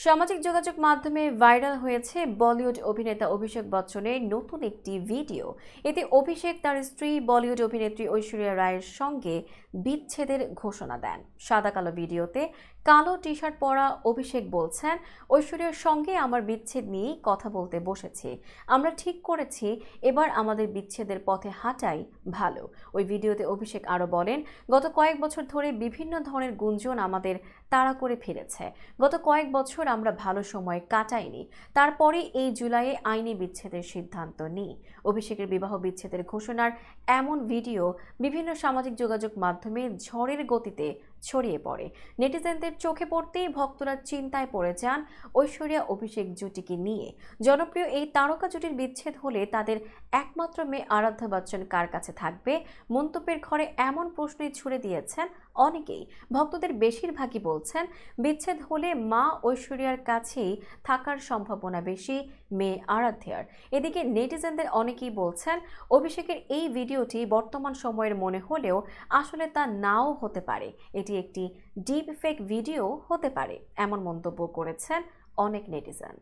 সামাজিক যোগাযোগ মাধ্যমে ভাইরাল হয়েছে বলিউড অভিনেতা অভিষেক বচ্চনের নতুন একটি ভিডিও। এতে অভিষেক তার স্ত্রী বলিউড অভিনেত্রী ঐশ্বরিয়া রায়ের সঙ্গে বিচ্ছেদের ঘোষণা দেন। সাদা কালো ভিডিওতে কালো টি শার্ট পরা অভিষেক বলছেন, ঐশ্বরিয়ার সঙ্গে আমার বিচ্ছেদ নিয়েই কথা বলতে বসেছি। আমরা ঠিক করেছি এবার আমাদের বিচ্ছেদের পথে হাঁটাই ভালো। ওই ভিডিওতে অভিষেক আরও বলেন, গত কয়েক বছর ধরে বিভিন্ন ধরনের গুঞ্জন আমাদের তাড়া করে ফিরেছে। গত কয়েক বছর আমরা ভালো সময় কাটাইনি, তারপরে এই জুলাইয়ে আইনি বিচ্ছেদের সিদ্ধান্ত নিই। অভিষেকের বিবাহ বিচ্ছেদের ঘোষণার এমন ভিডিও বিভিন্ন সামাজিক যোগাযোগ মাধ্যমে ঝড়ের গতিতে ছড়িয়ে পড়ে। নেটিজেনদের চোখে পড়তেই ভক্তরা চিন্তায় পড়ে যান ঐশ্বরিয়া অভিষেক জুটিকে নিয়ে। জনপ্রিয় এই তারকা জুটির বিচ্ছেদ হলে তাদের একমাত্র মেয়ে আরাধ্যা বচ্চন কার কাছে থাকবে? মন্তব্যের ঘরে এমন প্রশ্নই ছুড়ে দিয়েছেন অনেকেই। ভক্তদের বেশিরভাগই বলছেন, বিচ্ছেদ হলে মা ঐশ্বরিয়ার কাছেই থাকার সম্ভাবনা বেশি মেয়ে আরাধ্যার। এদিকে নেটিজেনদের অনেকেই বলছেন, অভিষেকের এই ভিডিওটি বর্তমান সময়ের মনে হলেও আসলে তা নাও হতে পারে, এটি একটি ডিপ ফেক ভিডিও হতে পারে। এমন মন্তব্য করেছেন অনেক নেটিজেন।